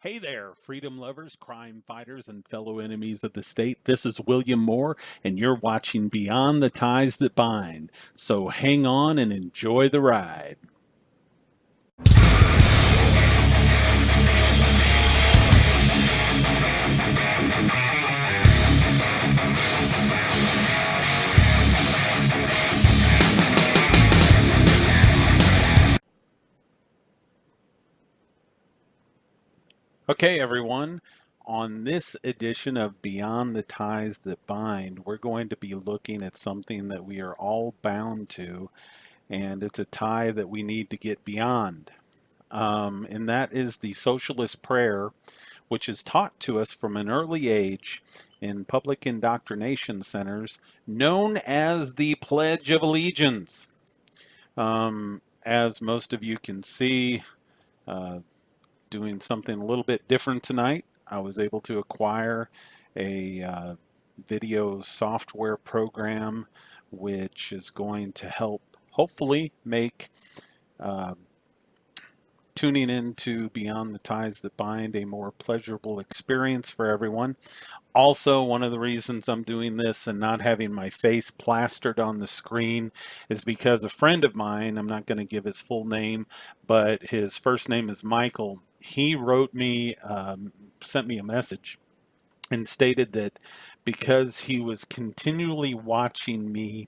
Hey there, freedom lovers, crime fighters, and fellow enemies of the state. This is William Moore, and you're watching Beyond the Ties That Bind. So hang on and enjoy the ride. Okay, everyone. On this edition of Beyond the Ties That Bind, we're going to be looking at something that we are all bound to, and it's a tie that we need to get beyond. And that is the socialist prayer, which is taught to us from an early age in public indoctrination centers, known as the Pledge of Allegiance. As most of you can see, uh, doing something a little bit different tonight, I was able to acquire a video software program which is going to help hopefully make uh, tuning into Beyond the Ties That Bind a more pleasurable experience for everyone. Also, one of the reasons I'm doing this and not having my face plastered on the screen is because a friend of mine, I'm not going to give his full name, but his first name is Michael. He wrote me, sent me a message and stated that because he was continually watching me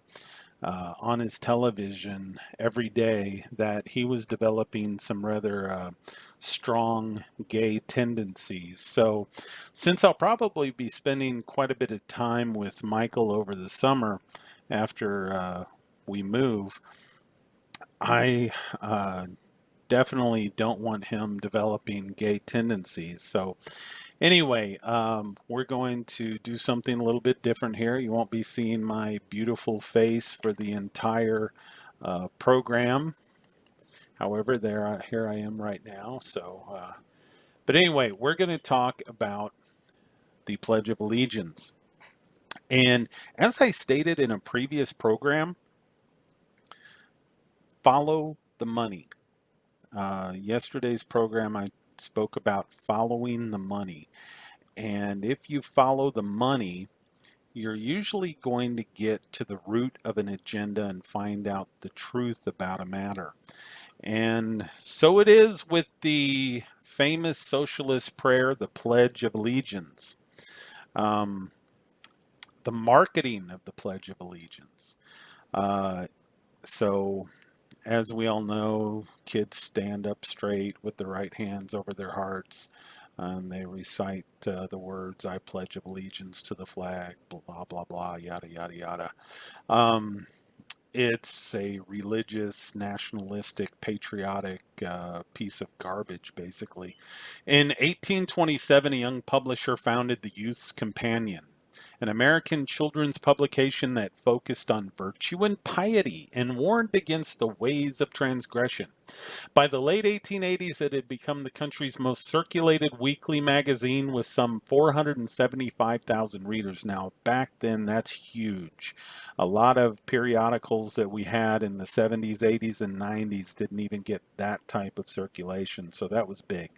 on his television every day, that he was developing some rather strong gay tendencies. So, since I'll probably be spending quite a bit of time with Michael over the summer after we move, I definitely don't want him developing gay tendencies. So, anyway, we're going to do something a little bit different here. You won't be seeing my beautiful face for the entire program. However, here I am right now. But anyway, we're going to talk about the Pledge of Allegiance. And as I stated in a previous program, follow the money. Yesterday's program, I spoke about following the money. And if you follow the money, you're usually going to get to the root of an agenda and find out the truth about a matter. And so it is with the famous socialist prayer, the Pledge of Allegiance. Um, the marketing of the Pledge of Allegiance. Uh, so, as we all know, kids stand up straight with their right hands over their hearts, and they recite the words, I pledge allegiance to the flag, blah, blah, blah, yada, yada, yada. Um, it's a religious, nationalistic, patriotic piece of garbage, basically. In 1827, a young publisher founded the Youth's Companion, an American children's publication that focused on virtue and piety and warned against the ways of transgression. By the late 1880s, it had become the country's most circulated weekly magazine with some 475,000 readers. Now, back then, that's huge. A lot of periodicals that we had in the 70s, 80s, and 90s didn't even get that type of circulation, so that was big.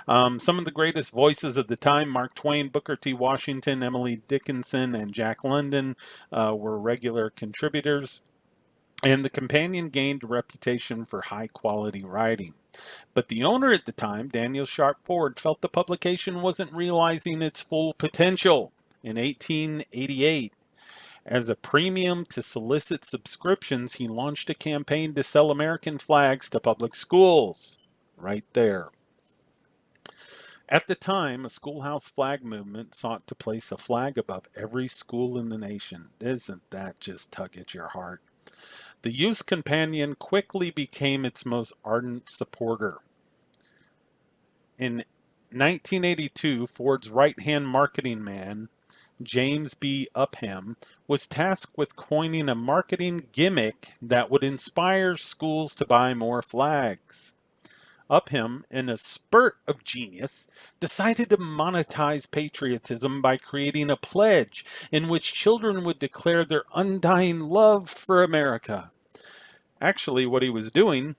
Some of the greatest voices of the time, Mark Twain, Booker T. Washington, Emily Dickinson, and Jack London, were regular contributors. And the companion gained a reputation for high quality writing. But the owner at the time, Daniel Sharp Ford, felt the publication wasn't realizing its full potential. In 1888, as a premium to solicit subscriptions, he launched a campaign to sell American flags to public schools. Right there. At the time, a schoolhouse flag movement sought to place a flag above every school in the nation. Isn't that just tug at your heart? The Youth's Companion quickly became its most ardent supporter. In 1982, Ford's right-hand marketing man, James B. Upham, was tasked with coining a marketing gimmick that would inspire schools to buy more flags. Upham, in a spurt of genius, decided to monetize patriotism by creating a pledge in which children would declare their undying love for America. Actually, what he was doing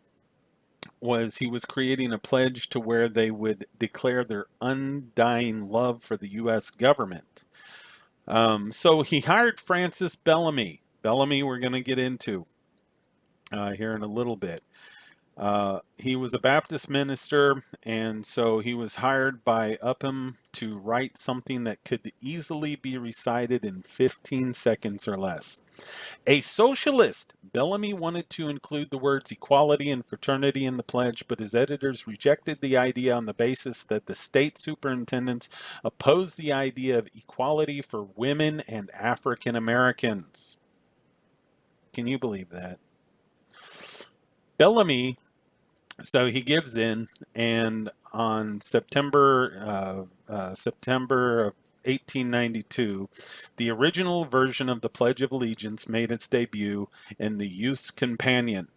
was he was creating a pledge to where they would declare their undying love for the U.S. government. So he hired Francis Bellamy. Bellamy, we're going to get into here in a little bit. He was a Baptist minister, and so he was hired by Upham to write something that could easily be recited in 15 seconds or less. A socialist, Bellamy wanted to include the words equality and fraternity in the pledge, but his editors rejected the idea on the basis that the state superintendents opposed the idea of equality for women and African Americans. Can you believe that? Bellamy, so he gives in, and on September of 1892, the original version of the Pledge of Allegiance made its debut in the Youth's Companion.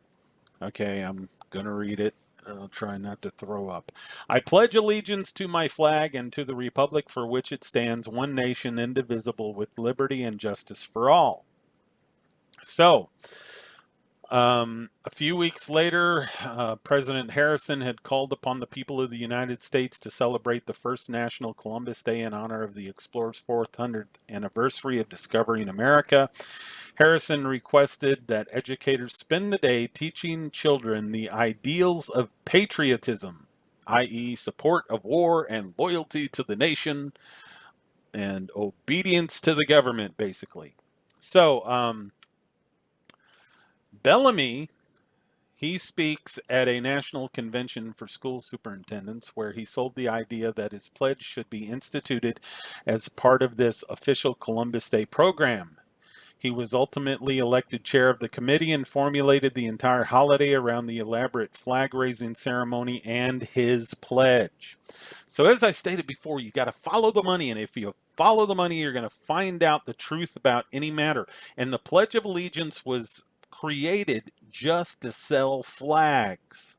Okay, I'm going to read it. I'll try not to throw up. I pledge allegiance to my flag and to the republic for which it stands, one nation, indivisible, with liberty and justice for all. So, a few weeks later, President Harrison had called upon the people of the United States to celebrate the first National Columbus Day in honor of the explorer's 400th anniversary of discovering America. Harrison requested that educators spend the day teaching children the ideals of patriotism, i.e., support of war and loyalty to the nation and obedience to the government, basically. So, Bellamy, he speaks at a national convention for school superintendents where he sold the idea that his pledge should be instituted as part of this official Columbus Day program. He was ultimately elected chair of the committee and formulated the entire holiday around the elaborate flag-raising ceremony and his pledge. So as I stated before, you got to follow the money, and if you follow the money, you're going to find out the truth about any matter. And the Pledge of Allegiance was created just to sell flags.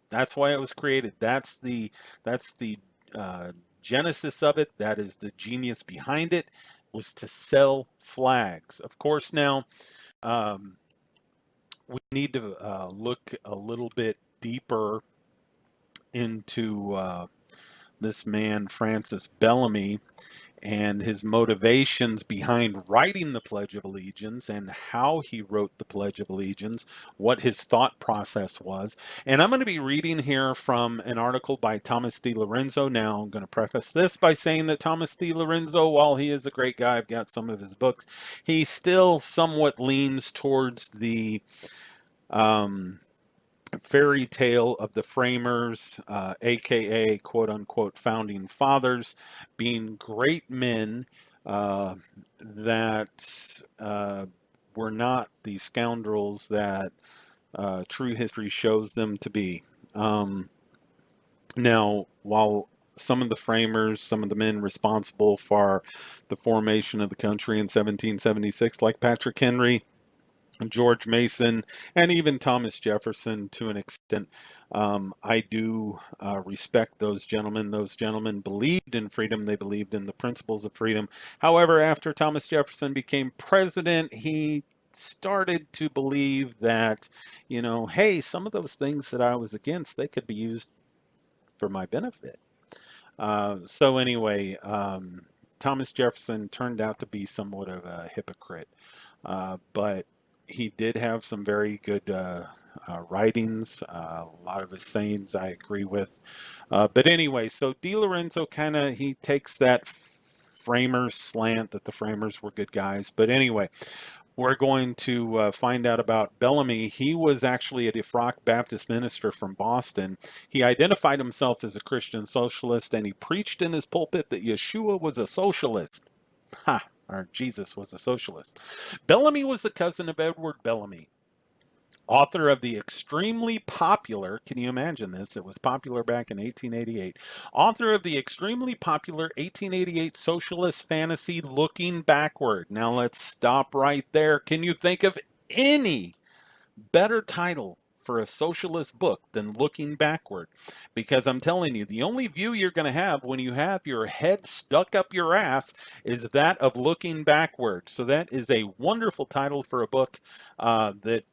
That's why it was created. That's the genesis of it. That is the genius behind it, was to sell flags. Of course, now we need to look a little bit deeper into this man, Francis Bellamy, and his motivations behind writing the Pledge of Allegiance and how he wrote the Pledge of Allegiance, what his thought process was. And I'm going to be reading here from an article by Thomas D. Lorenzo. Now, I'm going to preface this by saying that Thomas D. Lorenzo, while he is a great guy, I've got some of his books, he still somewhat leans towards the fairy tale of the framers, aka quote unquote founding fathers, being great men that were not the scoundrels that true history shows them to be. Now, while some of the framers, some of the men responsible for the formation of the country in 1776, like Patrick Henry, George Mason, and even Thomas Jefferson to an extent. I do respect those gentlemen. Those gentlemen believed in freedom. They believed in the principles of freedom. However, after Thomas Jefferson became president, he started to believe that, hey, some of those things that I was against, they could be used for my benefit. So anyway, Thomas Jefferson turned out to be somewhat of a hypocrite, but he did have some very good writings. A lot of his sayings I agree with. But anyway, so De Lorenzo he takes that framers slant that the framers were good guys. But anyway, we're going to find out about Bellamy. He was actually a defrocked Baptist minister from Boston. He identified himself as a Christian socialist, and he preached in his pulpit that Yeshua was a socialist. Ha! Or Jesus was a socialist. Bellamy was the cousin of Edward Bellamy, author of the extremely popular, can you imagine this? It was popular back in 1888. Author of the extremely popular 1888 socialist fantasy, Looking Backward. Now let's stop right there. Can you think of any better title for a socialist book than Looking Backward? Because I'm telling you, the only view you're going to have when you have your head stuck up your ass is that of looking backward. So that is a wonderful title for a book that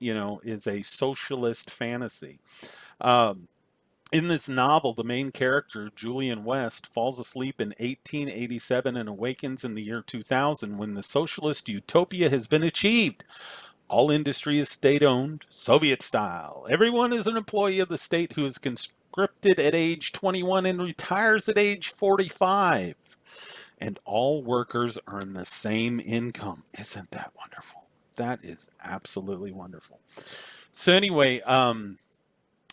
is a socialist fantasy. Um, in this novel, the main character, Julian West, falls asleep in 1887 and awakens in the year 2000 when the socialist utopia has been achieved. All industry is state owned, Soviet style. Everyone is an employee of the state who is conscripted at age 21 and retires at age 45. And all workers earn the same income. Isn't that wonderful? That is absolutely wonderful. So, anyway,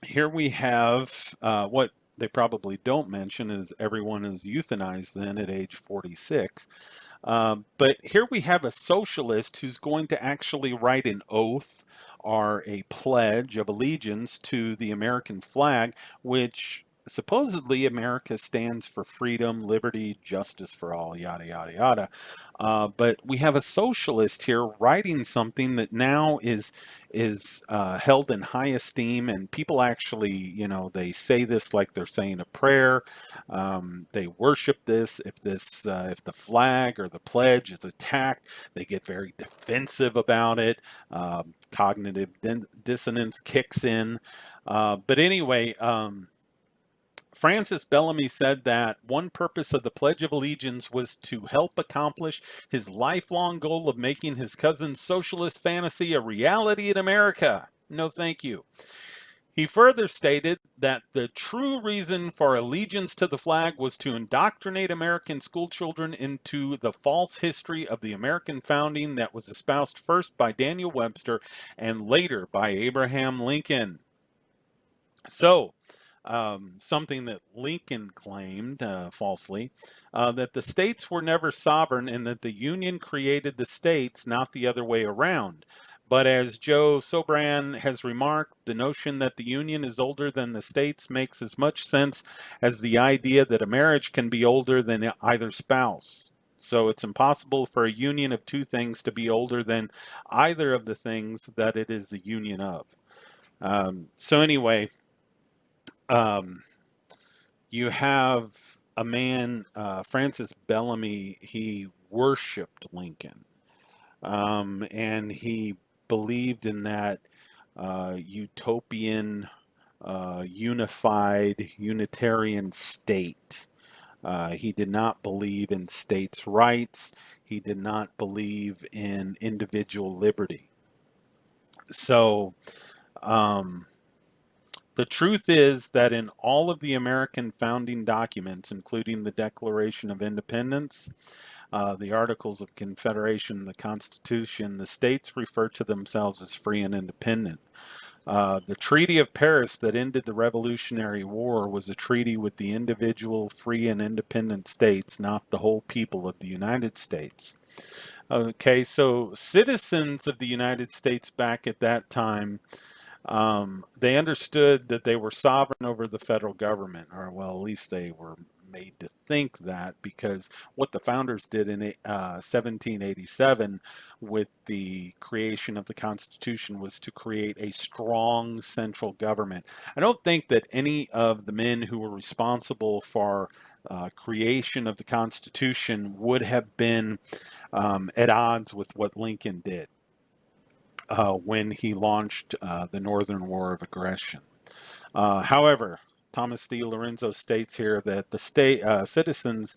here we have what they probably don't mention is everyone is euthanized then at age 46. But here we have a socialist who's going to actually write an oath or a pledge of allegiance to the American flag, which supposedly America stands for freedom, liberty, justice for all, yada, yada, yada. But we have a socialist here writing something that now is held in high esteem, and people actually, they say this like they're saying a prayer. They worship this. If the flag or the pledge is attacked, they get very defensive about it. Cognitive dissonance kicks in. But anyway, Francis Bellamy said that one purpose of the Pledge of Allegiance was to help accomplish his lifelong goal of making his cousin's socialist fantasy a reality in America. No, thank you. He further stated that the true reason for allegiance to the flag was to indoctrinate American schoolchildren into the false history of the American founding that was espoused first by Daniel Webster and later by Abraham Lincoln. So, something that Lincoln claimed falsely, that the states were never sovereign and that the Union created the states, not the other way around. But as Joe Sobran has remarked, the notion that the Union is older than the states makes as much sense as the idea that a marriage can be older than either spouse. So it's impossible for a union of two things to be older than either of the things that it is the union of. So anyway, um, you have a man, Francis Bellamy, he worshiped Lincoln. And he believed in that utopian, unified, unitarian state. He did not believe in states' rights. He did not believe in individual liberty. So, um, the truth is that in all of the American founding documents, including the Declaration of Independence, the Articles of Confederation, the Constitution, the states refer to themselves as free and independent. The Treaty of Paris that ended the Revolutionary War was a treaty with the individual free and independent states, not the whole people of the United States. Okay, so citizens of the United States back at that time, they understood that they were sovereign over the federal government, or well, at least they were made to think that, because what the founders did in 1787 with the creation of the Constitution was to create a strong central government. I don't think that any of the men who were responsible for creation of the Constitution would have been at odds with what Lincoln did when he launched the Northern War of Aggression. However, Thomas D. Lorenzo states here that the state citizens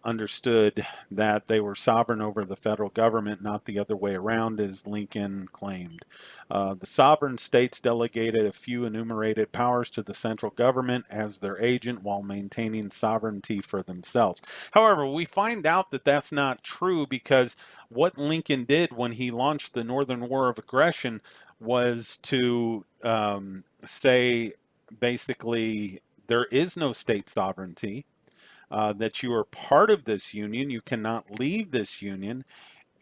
understood that they were sovereign over the federal government, not the other way around, as Lincoln claimed. The sovereign states delegated a few enumerated powers to the central government as their agent while maintaining sovereignty for themselves. However, we find out that that's not true, because what Lincoln did when he launched the Northern War of Aggression was to say basically there is no state sovereignty, that you are part of this union, you cannot leave this union,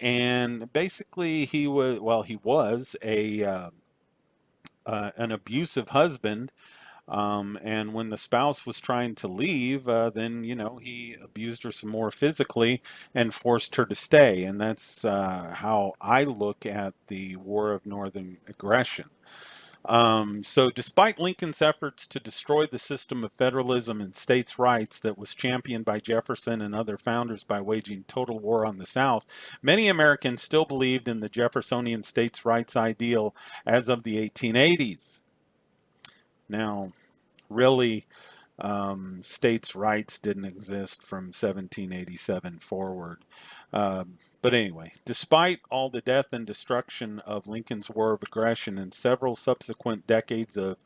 and basically he was a an abusive husband. And when the spouse was trying to leave, then he abused her some more physically and forced her to stay. And that's how I look at the War of Northern Aggression. So, despite Lincoln's efforts to destroy the system of federalism and states' rights that was championed by Jefferson and other founders by waging total war on the South, many Americans still believed in the Jeffersonian states' rights ideal as of the 1880s. Now, really, states' rights didn't exist from 1787 forward. But anyway, despite all the death and destruction of Lincoln's war of aggression and several subsequent decades of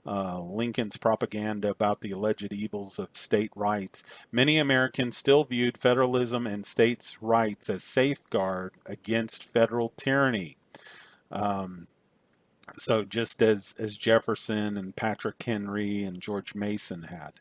Lincoln's propaganda about the alleged evils of state rights, many Americans still viewed federalism and states' rights as safeguard against federal tyranny. Um, so just as Jefferson and Patrick Henry and George Mason had.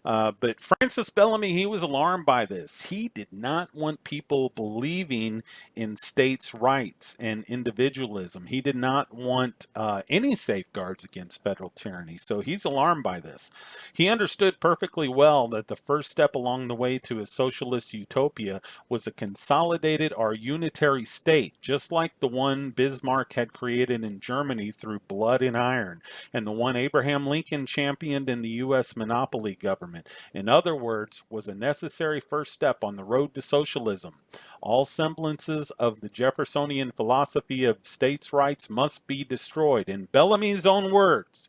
But Francis Bellamy, he was alarmed by this. He did not want people believing in states' rights and individualism. He did not want any safeguards against federal tyranny. So he's alarmed by this. He understood perfectly well that the first step along the way to a socialist utopia was a consolidated or unitary state, just like the one Bismarck had created in Germany through blood and iron, and the one Abraham Lincoln championed in the U.S. monopoly government. In other words, was a necessary first step on the road to socialism. All semblances of the Jeffersonian philosophy of states' rights must be destroyed. In Bellamy's own words,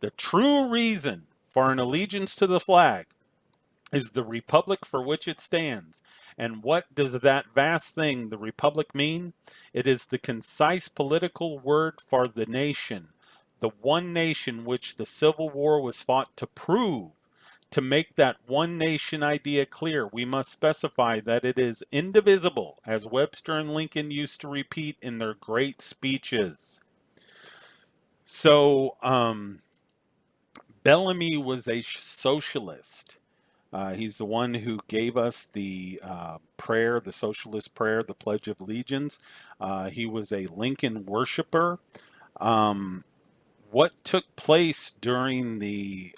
the true reason for an allegiance to the flag is the republic for which it stands. And what does that vast thing, the republic, mean? It is the concise political word for the nation, the one nation which the Civil War was fought to prove. To make that one nation idea clear, we must specify that it is indivisible, as Webster and Lincoln used to repeat in their great speeches. So, Bellamy was a socialist. He's the one who gave us the prayer, the socialist prayer, the Pledge of Allegiance. He was a Lincoln worshiper. Um, what took place during the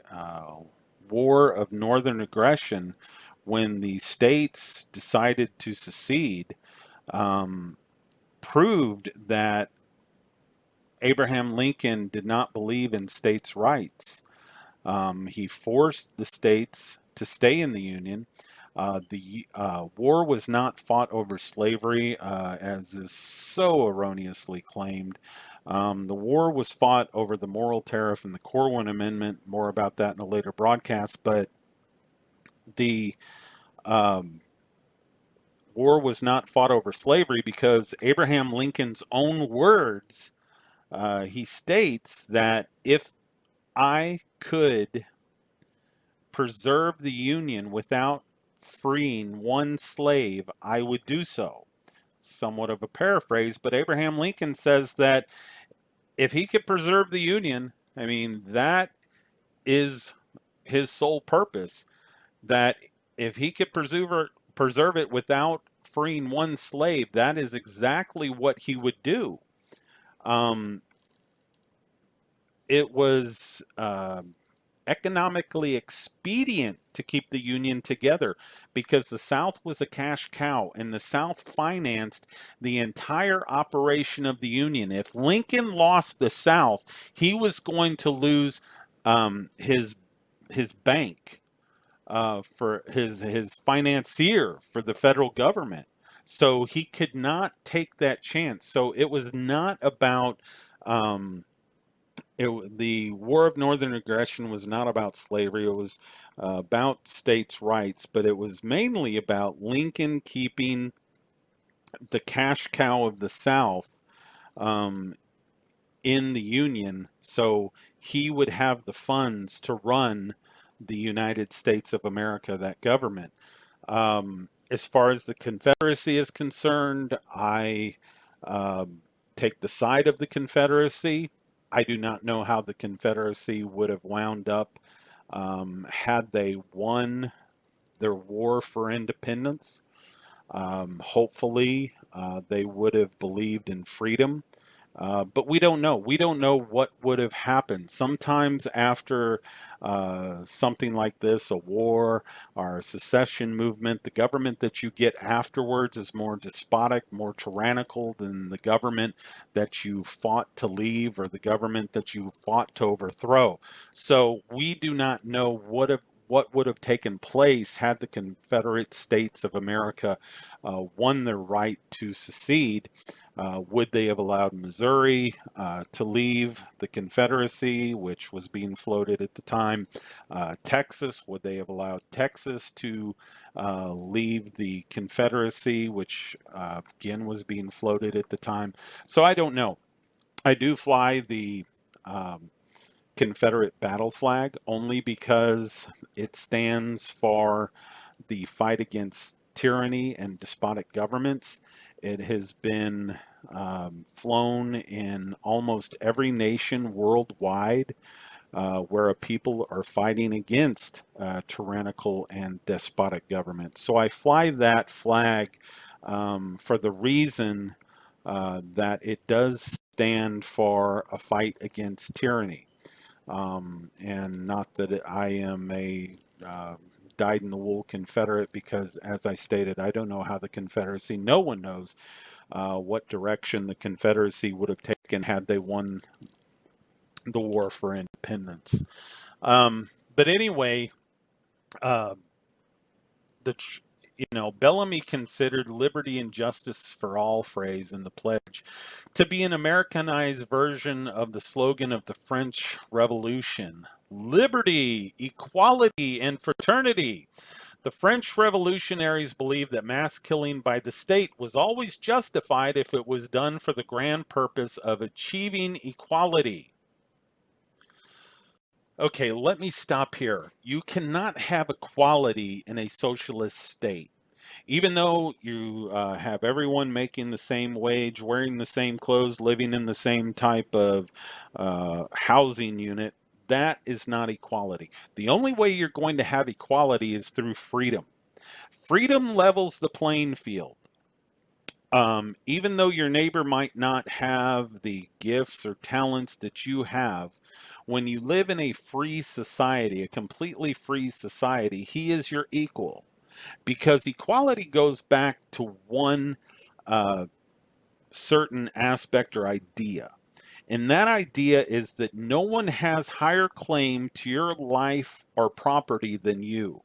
War of Northern Aggression when the states decided to secede um, proved that Abraham Lincoln did not believe in states' rights. He forced the states to stay in the Union. The war was not fought over slavery, as is so erroneously claimed. The war was fought over the moral tariff and the Corwin Amendment. More about that in a later broadcast. But the um, war was not fought over slavery because Abraham Lincoln's own words, he states that if I could preserve the Union without freeing one slave, I would do so. Somewhat of a paraphrase, but Abraham Lincoln says that if he could preserve the Union, I mean, that is his sole purpose. That if he could preserve it without freeing one slave, that is exactly what he would do. Um, it was economically expedient to keep the Union together because the South was a cash cow and the South financed the entire operation of the Union. If Lincoln lost the South, he was going to lose his bank, for his financier for the federal government. So he could not take that chance. So it was not about um, the War of Northern Aggression was not about slavery. It was about states' rights, but it was mainly about Lincoln keeping the cash cow of the South um, in the Union, so he would have the funds to run the United States of America, that government. As far as the Confederacy is concerned, I take the side of the Confederacy. I do not know how the Confederacy would have wound up had they won their war for independence. Hopefully, they would have believed in freedom. But we don't know. We don't know what would have happened. Sometimes after something like this, a war or a secession movement, the government that you get afterwards is more despotic, more tyrannical than the government that you fought to leave or the government that you fought to overthrow. So we do not know what would have taken place had the Confederate States of America won their right to secede. Would they have allowed Missouri to leave the Confederacy, which was being floated at the time? Texas, would they have allowed Texas to leave the Confederacy, which again was being floated at the time? So I don't know. I do fly the um, Confederate battle flag only because it stands for the fight against tyranny and despotic governments. It has been flown in almost every nation worldwide where a people are fighting against tyrannical and despotic governments. So I fly that flag for the reason that it does stand for a fight against tyranny. And not that I am a dyed in the wool Confederate, because, as I stated, I don't know how the Confederacy, no one knows what direction the Confederacy would have taken had they won the war for independence. But anyway, uh, the Bellamy considered liberty and justice for all phrase in the pledge to be an Americanized version of the slogan of the French Revolution: liberty, equality, and fraternity. The French revolutionaries believed that mass killing by the state was always justified if it was done for the grand purpose of achieving equality. Okay, let me stop here. You cannot have equality in a socialist state. Even though you have everyone making the same wage, wearing the same clothes, living in the same type of housing unit, that is not equality. The only way you're going to have equality is through freedom. Freedom levels the playing field. Even though your neighbor might not have the gifts or talents that you have, when you live in a free society, a completely free society, he is your equal, because equality goes back to one uh, certain aspect or idea. And that idea is that no one has higher claim to your life or property than you.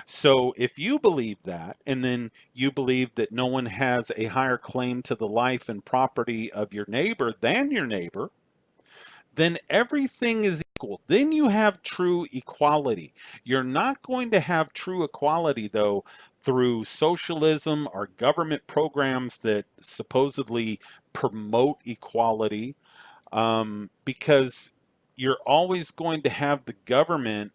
So if you believe that, and then you believe that no one has a higher claim to the life and property of your neighbor than your neighbor, then everything is equal. Then you have true equality. You're not going to have true equality, though, through socialism or government programs that supposedly promote equality, because you're always going to have the government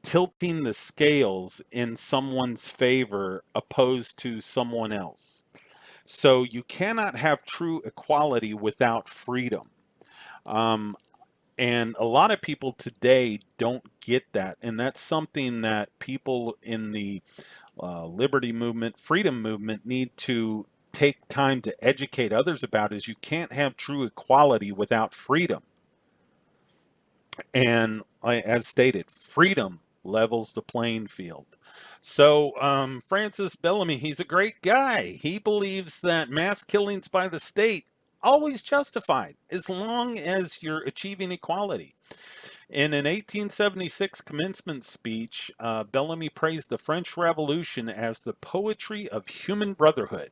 tilting the scales in someone's favor opposed to someone else. So you cannot have true equality without freedom. Um, and a lot of people today don't get that. And that's something that people in the liberty movement, freedom movement need to take time to educate others about, is you can't have true equality without freedom. And as stated, freedom levels the playing field. So Francis Bellamy, he's a great guy. He believes that mass killings by the state always justified as long as you're achieving equality. In an 1876 commencement speech, Bellamy praised the French Revolution as the poetry of human brotherhood.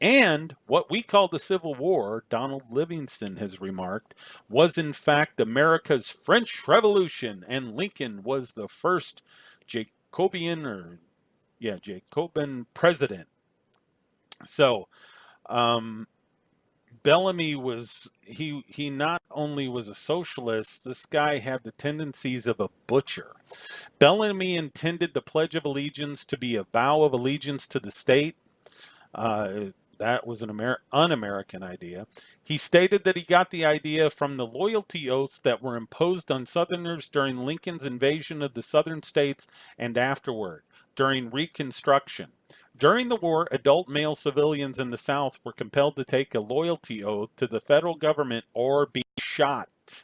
And what we call the Civil War, Donald Livingston has remarked, was in fact America's French Revolution, and Lincoln was the first Jacobean Jacobin president. So um, Bellamy was he not only was a socialist, this guy had the tendencies of a butcher. Bellamy intended the Pledge of Allegiance to be a vow of allegiance to the state. Uh, that was an un-American idea. He stated that he got the idea from the loyalty oaths that were imposed on Southerners during Lincoln's invasion of the Southern states and afterward. during Reconstruction. During the war, adult male civilians in the South were compelled to take a loyalty oath to the federal government or be shot.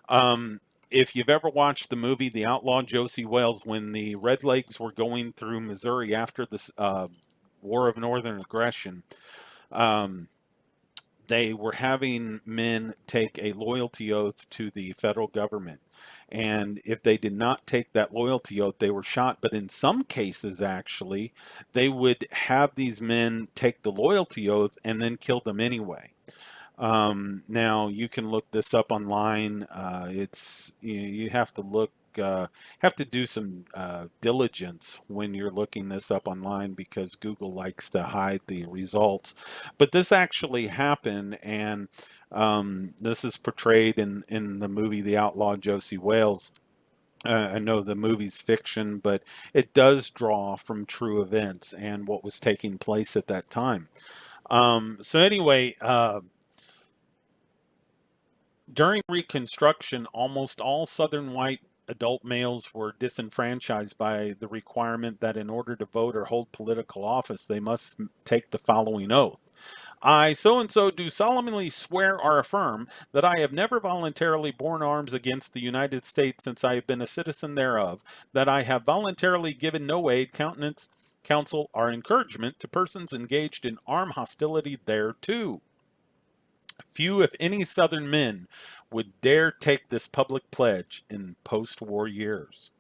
Um, if you've ever watched the movie The Outlaw Josie Wales, when the Redlegs were going through Missouri after the War of Northern Aggression, um, they were having men take a loyalty oath to the federal government. And if they did not take that loyalty oath, they were shot. But in some cases, actually, they would have these men take the loyalty oath and then kill them anyway. Now you can look this up online. It's you have to look, have to do some diligence when you're looking this up online because Google likes to hide the results. But this actually happened, and this is portrayed in the movie The Outlaw Josie Wales. I know the movie's fiction, but it does draw from true events and what was taking place at that time. So anyway, during Reconstruction, almost all Southern white adult males were disenfranchised by the requirement that in order to vote or hold political office, they must take the following oath. I, so and so, do solemnly swear or affirm that I have never voluntarily borne arms against the United States since I have been a citizen thereof, that I have voluntarily given no aid, countenance, counsel, or encouragement to persons engaged in armed hostility thereto. Few, if any, Southern men would dare take this public pledge in post-war years.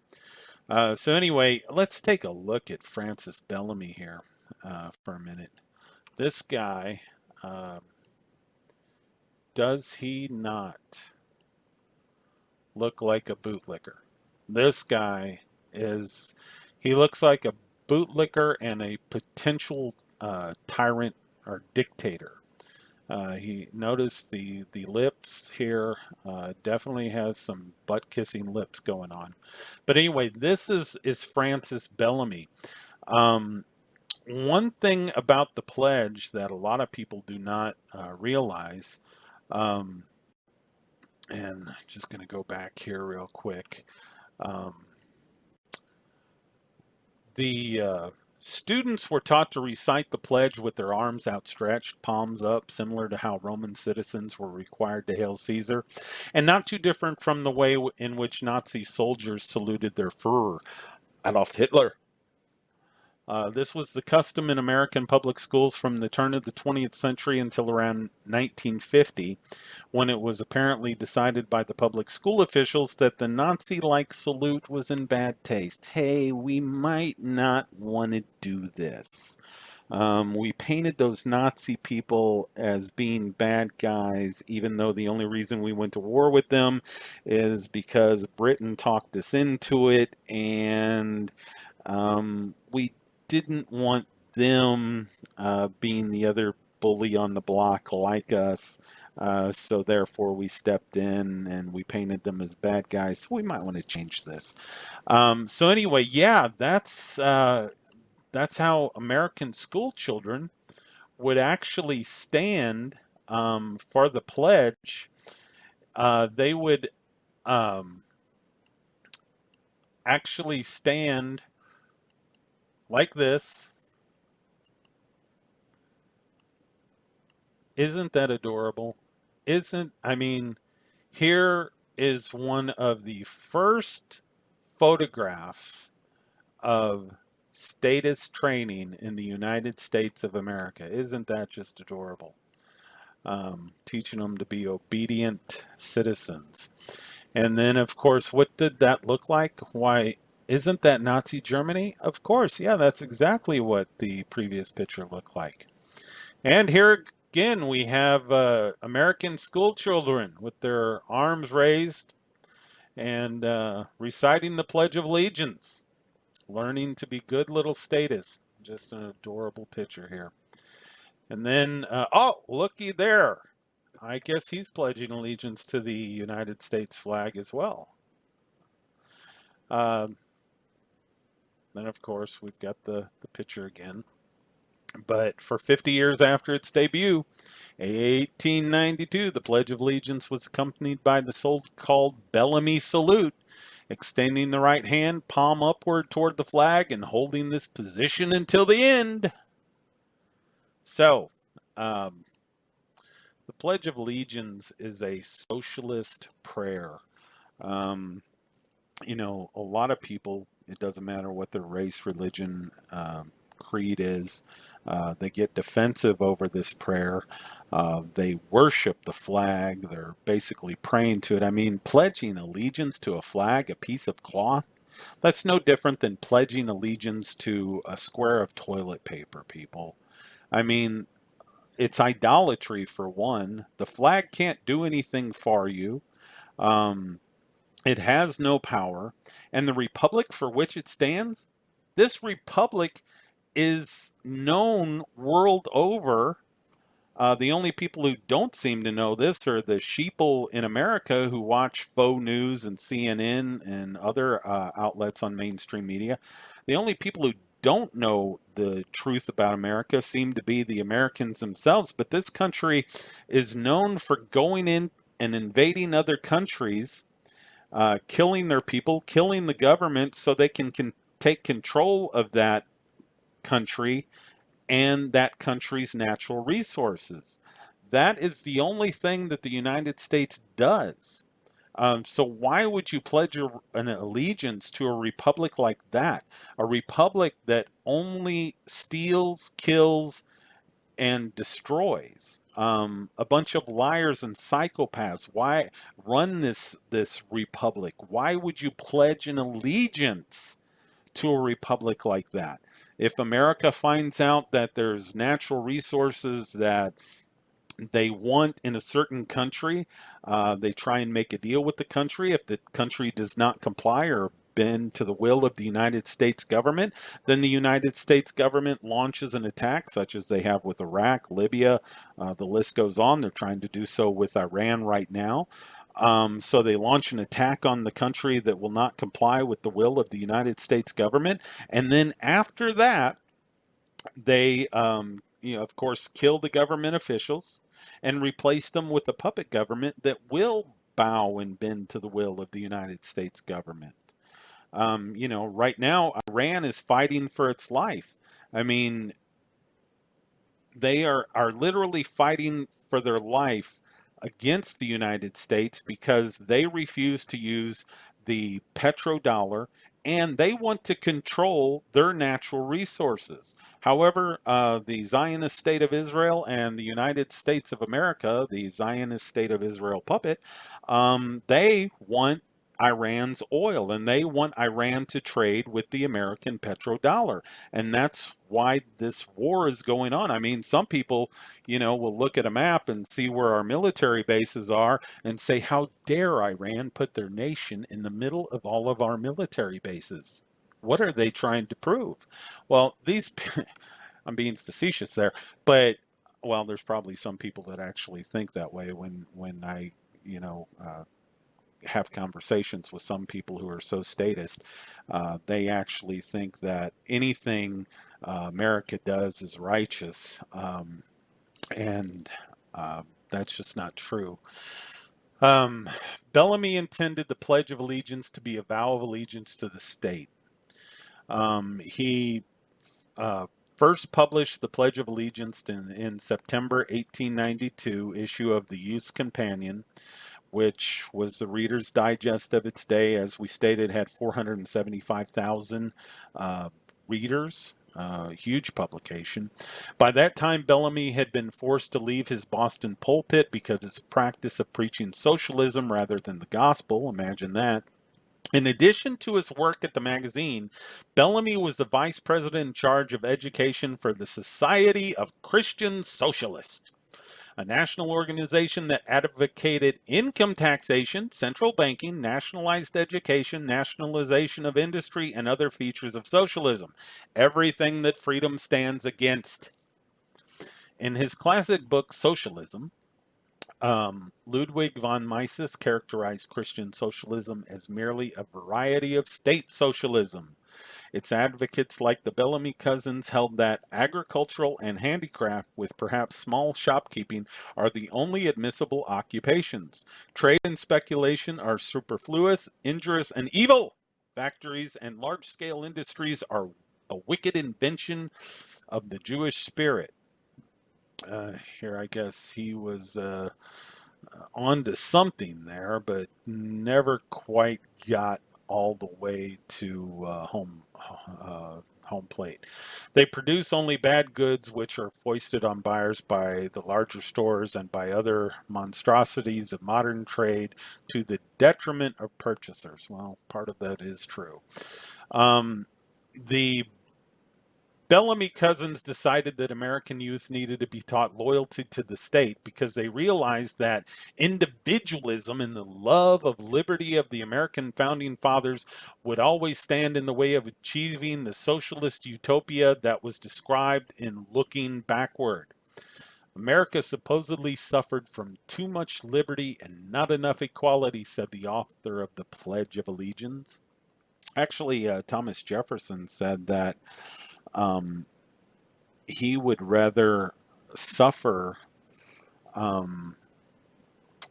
So anyway, let's take a look at Francis Bellamy here for a minute. This guy, does he not look like a bootlicker? This guy he looks like a bootlicker and a potential tyrant or dictator. He noticed the lips here, definitely has some butt kissing lips going on. But anyway, this is Francis Bellamy. One thing about the pledge that a lot of people do not realize, um, and I'm just going to go back here real quick. Um, the students were taught to recite the pledge with their arms outstretched, palms up, similar to how Roman citizens were required to hail Caesar, and not too different from the way in which Nazi soldiers saluted their Führer, Adolf Hitler. This was the custom in American public schools from the turn of the 20th century until around 1950, when it was apparently decided by the public school officials that the Nazi-like salute was in bad taste. Hey, we might not want to do this. We painted those Nazi people as being bad guys, even though the only reason we went to war with them is because Britain talked us into it, and we didn't want them being the other bully on the block like us. So therefore we stepped in and we painted them as bad guys. So we might want to change this. So anyway, yeah, that's how American school children would actually stand for the pledge. They would actually stand like this. Isn't that adorable? I mean, here is one of the first photographs of status training in the United States of America. Isn't that just adorable? Teaching them to be obedient citizens. And then, of course, what did that look like? Why, isn't that Nazi Germany? Of course, yeah, that's exactly what the previous picture looked like. And here again, we have American school children with their arms raised and reciting the Pledge of Allegiance, learning to be good little statists. Just an adorable picture here. And then, oh, looky there. I guess he's pledging allegiance to the United States flag as well. Then, of course, we've got the picture again. But for 50 years after its debut, 1892, the Pledge of Allegiance was accompanied by the so-called Bellamy salute, extending the right hand, palm upward toward the flag, and holding this position until the end. So, um, the Pledge of Allegiance is a socialist prayer. Um, a lot of people, it doesn't matter what their race, religion, creed is, they get defensive over this prayer. They worship the flag. They're basically praying to it. I mean, pledging allegiance to a flag, a piece of cloth, that's no different than pledging allegiance to a square of toilet paper, people. I mean, it's idolatry for one. The flag can't do anything for you. Um, it has no power. And the republic for which it stands, this republic is known world over. The only people who don't seem to know this are the sheeple in America who watch faux news and CNN and other outlets on mainstream media. The only people who don't know the truth about America seem to be the Americans themselves. But this country is known for going in and invading other countries, killing their people, killing the government so they can take control of that country and that country's natural resources. That is the only thing that the United States does. So why would you pledge an allegiance to a republic like that? A republic that only steals, kills, and destroys. A bunch of liars and psychopaths. Why run this republic? Why would you pledge an allegiance to a republic like that? If America finds out that there's natural resources that they want in a certain country, they try and make a deal with the country. If the country does not comply or bend to the will of the United States government, then the United States government launches an attack, such as they have with Iraq, Libya, the list goes on. They're trying to do so with Iran right now. So they launch an attack on the country that will not comply with the will of the United States government. And then after that, they, of course, kill the government officials and replace them with a puppet government that will bow and bend to the will of the United States government. Right now, Iran is fighting for its life. I mean, they are literally fighting for their life against the United States because they refuse to use the petrodollar and they want to control their natural resources. However, the Zionist state of Israel and the United States of America, the Zionist state of Israel puppet, they want Iran's oil and they want Iran to trade with the American petrodollar. And that's why this war is going on. I mean, some people, will look at a map and see where our military bases are and say, how dare Iran put their nation in the middle of all of our military bases? What are they trying to prove? Well, I'm being facetious there, but well, there's probably some people that actually think that way when I, have conversations with some people who are so statist. They actually think that anything America does is righteous, and that's just not true. Um, Bellamy intended the Pledge of Allegiance to be a vow of allegiance to the state. He first published the Pledge of Allegiance in September 1892 issue of the Youth's Companion, which was the Reader's Digest of its day. As we stated, had 475,000 readers. Huge publication. By that time, Bellamy had been forced to leave his Boston pulpit because its practice of preaching socialism rather than the gospel. Imagine that. In addition to his work at the magazine, Bellamy was the vice president in charge of education for the Society of Christian Socialists, a national organization that advocated income taxation, central banking, nationalized education, nationalization of industry, and other features of socialism. Everything that freedom stands against. In his classic book, Socialism, Ludwig von Mises characterized Christian socialism as merely a variety of state socialism. Its advocates, like the Bellamy cousins, held that agricultural and handicraft, with perhaps small shopkeeping, are the only admissible occupations. Trade and speculation are superfluous, injurious, and evil. Factories and large scale industries are a wicked invention of the Jewish spirit. Here, I guess he was onto something there, but never quite got all the way to home plate. They produce only bad goods, which are foisted on buyers by the larger stores and by other monstrosities of modern trade to the detriment of purchasers. Well, part of that is true. The Bellamy cousins decided that American youth needed to be taught loyalty to the state because they realized that individualism and the love of liberty of the American founding fathers would always stand in the way of achieving the socialist utopia that was described in Looking Backward. America supposedly suffered from too much liberty and not enough equality, said the author of the Pledge of Allegiance. Actually, Thomas Jefferson said that um, he would rather suffer um,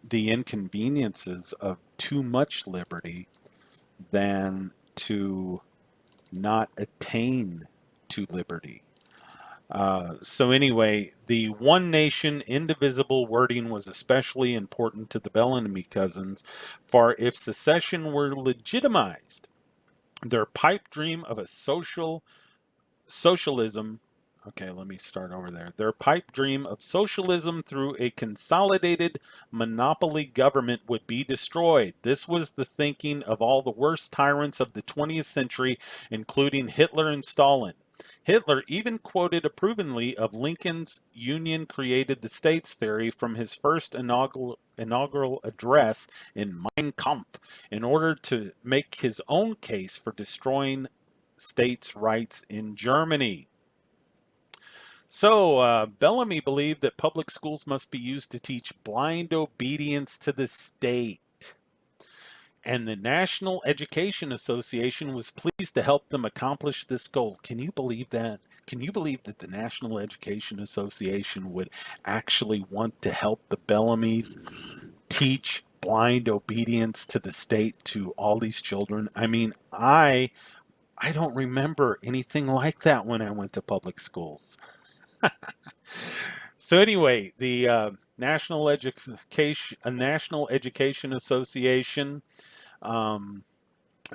the inconveniences of too much liberty than to not attain to liberty. So anyway, the one nation, indivisible wording was especially important to the Bellamy cousins, for if secession were legitimized, their pipe dream of a socialism. Okay, let me start over there. Their pipe dream of socialism through a consolidated monopoly government would be destroyed. This was the thinking of all the worst tyrants of the 20th century, including Hitler and Stalin. Hitler even quoted approvingly of Lincoln's Union created the states theory from his first inaugural address in Mein Kampf in order to make his own case for destroying states' rights in Germany. So, Bellamy believed that public schools must be used to teach blind obedience to the state. And the National Education Association was pleased to help them accomplish this goal. Can you believe that? Can you believe that the National Education Association would actually want to help the Bellamys teach blind obedience to the state to all these children? I mean, I don't remember anything like that when I went to public schools. So anyway, the National Education Association, um,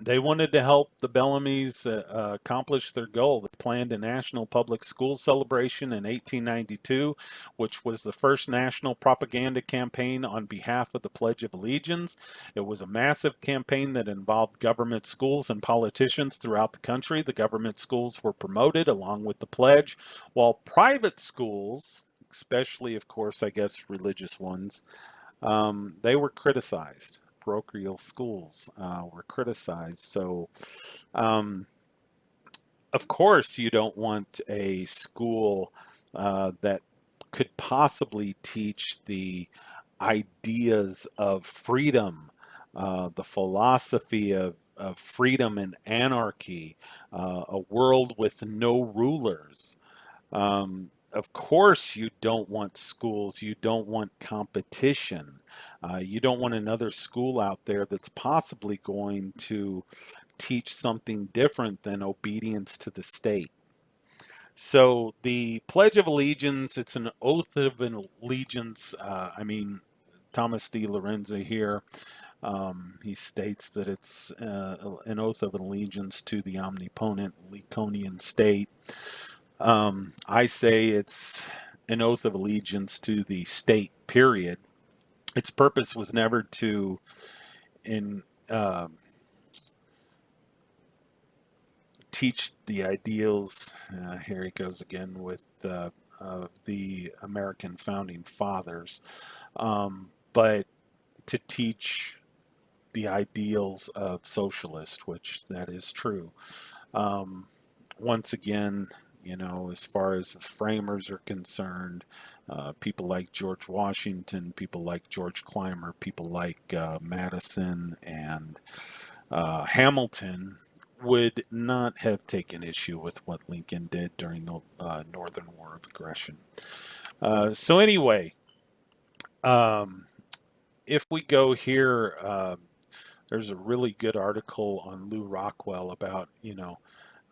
they wanted to help the Bellamys accomplish their goal. They planned a national public school celebration in 1892, which was the first national propaganda campaign on behalf of the Pledge of Allegiance. It was a massive campaign that involved government schools and politicians throughout the country. The government schools were promoted along with the pledge, while private schools, especially, of course, I guess religious ones, they were criticized. Parochial schools were criticized. So, um, of course, you don't want a school that could possibly teach the ideas of freedom, the philosophy of freedom and anarchy, a world with no rulers. Of course, you don't want schools, you don't want competition. You don't want another school out there that's possibly going to teach something different than obedience to the state. So the Pledge of Allegiance, it's an oath of allegiance. Thomas D. Lorenzo here, he states that it's an oath of allegiance to the omnipotent Lincolnian state. I say it's an oath of allegiance to the state, period. Its purpose was never to in teach the ideals. Here he goes again with the American founding fathers, but to teach the ideals of socialist, which that is true. Um, Once again, as far as the framers are concerned, people like George Washington, people like George Clymer, people like Madison and Hamilton would not have taken issue with what Lincoln did during the Northern War of Aggression. So anyway, um, if we go here, there's a really good article on Lou Rockwell about,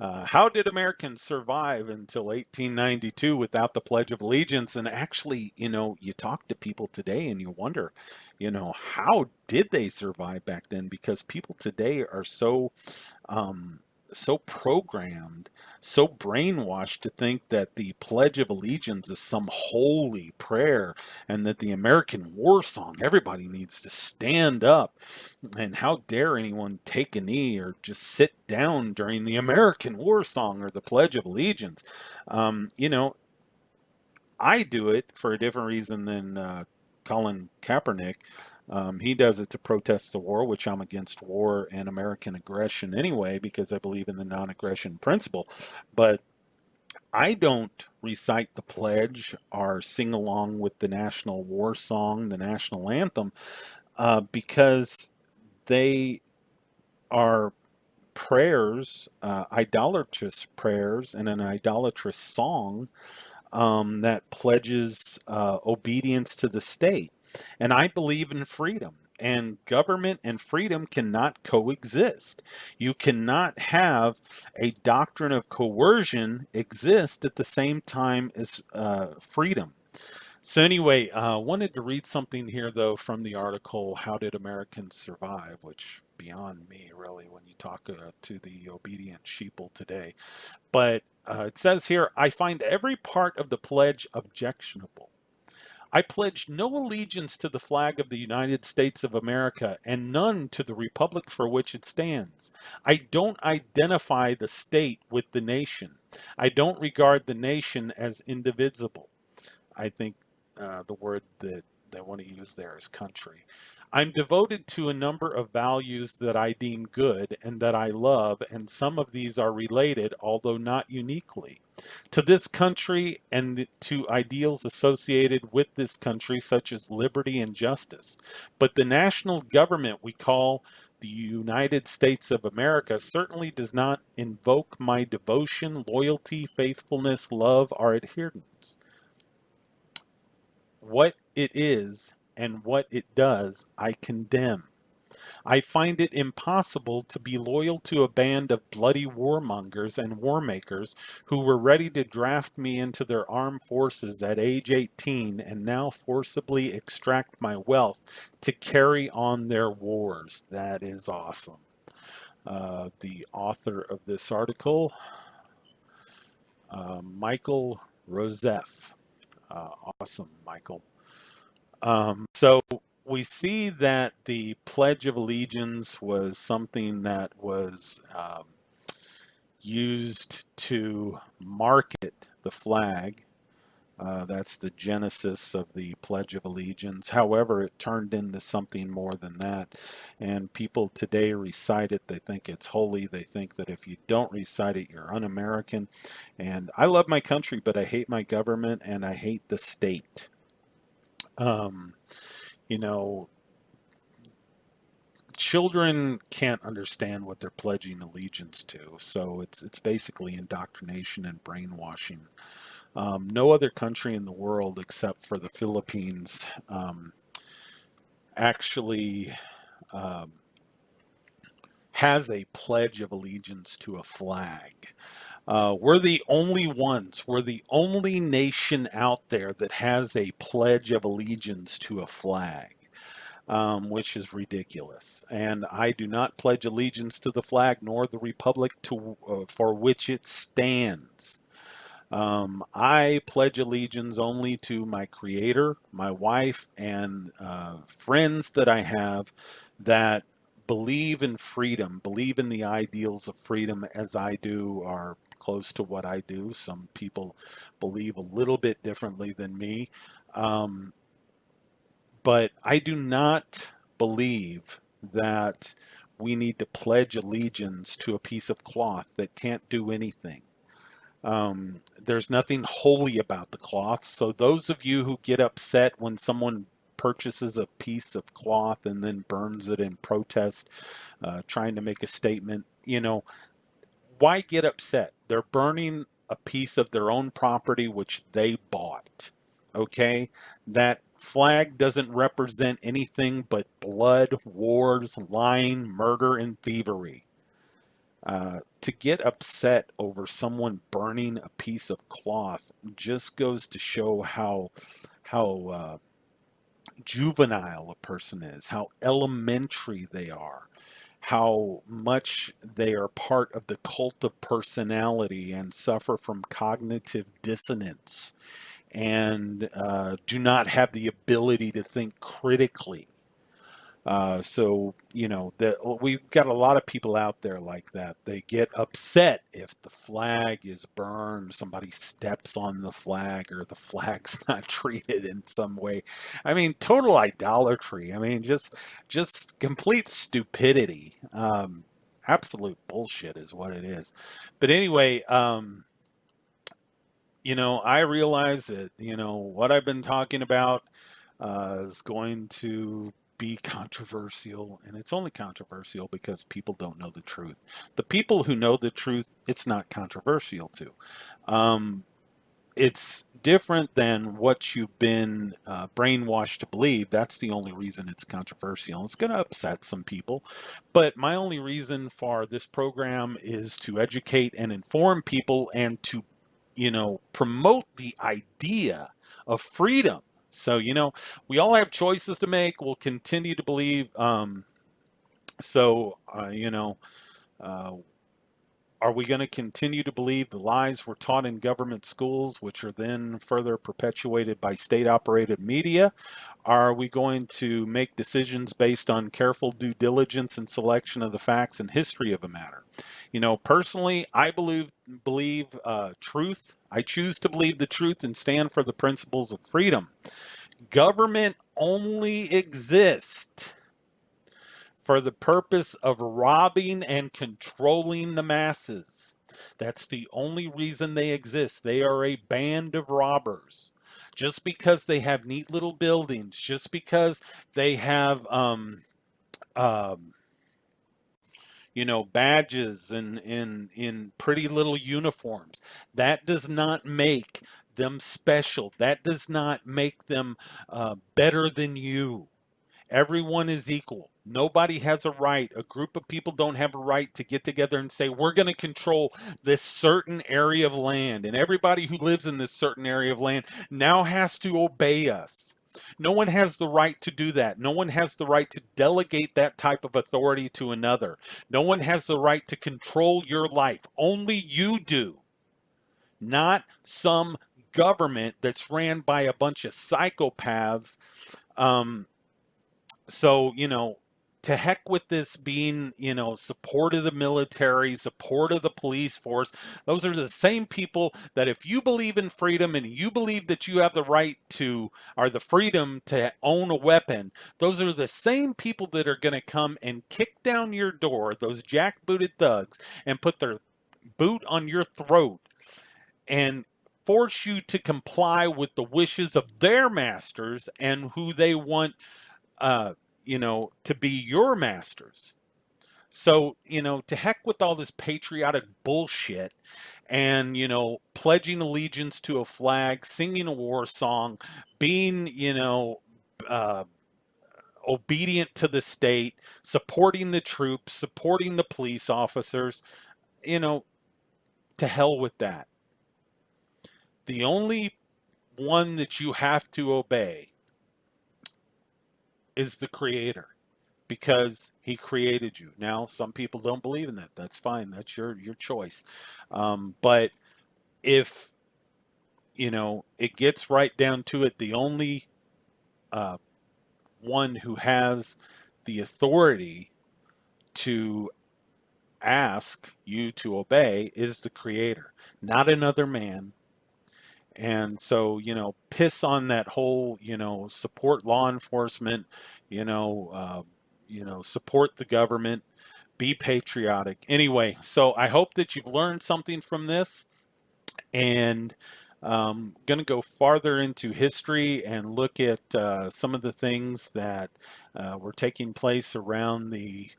how did Americans survive until 1892 without the Pledge of Allegiance? And actually, you talk to people today and you wonder, how did they survive back then? Because people today are um, so programmed, so brainwashed to think that the Pledge of Allegiance is some holy prayer and that the American war song, everybody needs to stand up. And how dare anyone take a knee or just sit down during the American war song or the Pledge of Allegiance? Um, you know, I do it for a different reason than Colin Kaepernick. He does it to protest the war, which I'm against war and American aggression anyway, because I believe in the non aggression principle. But I don't recite the pledge or sing along with the national war song, the national anthem, because they are prayers, idolatrous prayers, and an idolatrous song that pledges obedience to the state. And I believe in freedom. And government and freedom cannot coexist. You cannot have a doctrine of coercion exist at the same time as freedom. So anyway, wanted to read something here though from the article "How Did Americans Survive?" which beyond me really when you talk to the obedient sheeple today. But it says here, I find every part of the pledge objectionable. I pledge no allegiance to the flag of the United States of America and none to the republic for which it stands. I don't identify the state with the nation. I don't regard the nation as indivisible. I think the word that they want to use there is country. I'm devoted to a number of values that I deem good and that I love, and some of these are related, although not uniquely, to this country and to ideals associated with this country, such as liberty and justice. But the national government we call the United States of America certainly does not invoke my devotion, loyalty, faithfulness, love, or adherence. What it is and what it does, I condemn. I find it impossible to be loyal to a band of bloody warmongers and warmakers who were ready to draft me into their armed forces at age 18 and now forcibly extract my wealth to carry on their wars. That is awesome. The author of this article, Michael Rosef. Awesome, Michael. So we see that the Pledge of Allegiance was something that was used to market the flag. That's the genesis of the Pledge of Allegiance. However, it turned into something more than that. And people today recite it. They think it's holy. They think that if you don't recite it, you're un American. And I love my country, but I hate my government and I hate the state. Um, you know, children can't understand what they're pledging allegiance to, so it's basically indoctrination and brainwashing. No other country in the world except for the Philippines actually um, has a pledge of allegiance to a flag. We're the only ones, we're the only nation out there that has a pledge of allegiance to a flag. Which is ridiculous. And I do not pledge allegiance to the flag nor the republic for which it stands. I pledge allegiance only to my creator, my wife, and friends that I have that believe in freedom, believe in the ideals of freedom as I do, are close to what I do. Some people believe a little bit differently than me. Um, but I do not believe that we need to pledge allegiance to a piece of cloth that can't do anything. There's nothing holy about the cloth. So those of you who get upset when someone purchases a piece of cloth and then burns it in protest, trying to make a statement, why get upset? They're burning a piece of their own property which they bought. Okay? That flag doesn't represent anything but blood, wars, lying, murder, and thievery. To get upset over someone burning a piece of cloth just goes to show how juvenile a person is, how elementary they are, how much they are part of the cult of personality and suffer from cognitive dissonance and do not have the ability to think critically. So, that we've got a lot of people out there like that. They get upset if the flag is burned, somebody steps on the flag, or the flag's not treated in some way. I mean, total idolatry. I mean, just complete stupidity. Absolute bullshit is what it is. But anyway, I realize that, what I've been talking about is going to be controversial, and it's only controversial because people don't know the truth. The people who know the truth, it's not controversial to. Um, it's different than what you've been brainwashed to believe. That's the only reason it's controversial. It's going to upset some people. But my only reason for this program is to educate and inform people and to, promote the idea of freedom. So, we all have choices to make. We'll continue to believe. So, uh, are we going to continue to believe the lies we're taught in government schools, which are then further perpetuated by state operated media? Are we going to make decisions based on careful due diligence and selection of the facts and history of a matter? Personally, I believe truth. I choose to believe the truth and stand for the principles of freedom. Government only exists for the purpose of robbing and controlling the masses. That's the only reason they exist. They are a band of robbers. Just because they have neat little buildings, just because they have, um, badges and in pretty little uniforms, that does not make them special. That does not make them better than you. Everyone is equal. Nobody has a right. A group of people don't have a right to get together and say, we're going to control this certain area of land. And everybody who lives in this certain area of land now has to obey us. No one has the right to do that. No one has the right to delegate that type of authority to another. No one has the right to control your life. Only you do, not some government that's ran by a bunch of psychopaths. So, to heck with this being, support of the military, support of the police force. Those are the same people that if you believe in freedom and you believe that you have the right to, or the freedom to own a weapon, those are the same people that are going to come and kick down your door, those jackbooted thugs, and put their boot on your throat and force you to comply with the wishes of their masters and who they want uh, to be your masters. So, to heck with all this patriotic bullshit and, pledging allegiance to a flag, singing a war song, being, uh, obedient to the state, supporting the troops, supporting the police officers, you know, to hell with that. The only one that you have to obey is the Creator, because he created you. Now, some people don't believe in that. That's fine. That's your choice. But if it gets right down to it, the only uh, one who has the authority to ask you to obey is the Creator, not another man. And so, piss on that whole, support law enforcement, you know, uh, support the government, be patriotic. Anyway, so I hope that you've learned something from this, and going to go farther into history and look at some of the things that were taking place around the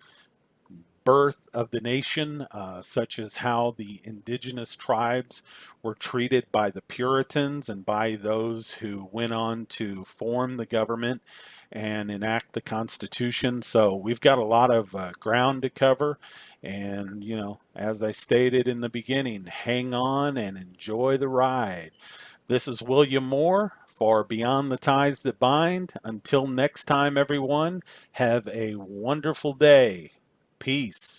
birth of the nation, such as how the indigenous tribes were treated by the Puritans and by those who went on to form the government and enact the Constitution. So we've got a lot of ground to cover. And, as I stated in the beginning, hang on and enjoy the ride. This is William Moore for Beyond the Ties That Bind. Until next time, everyone, have a wonderful day. Peace.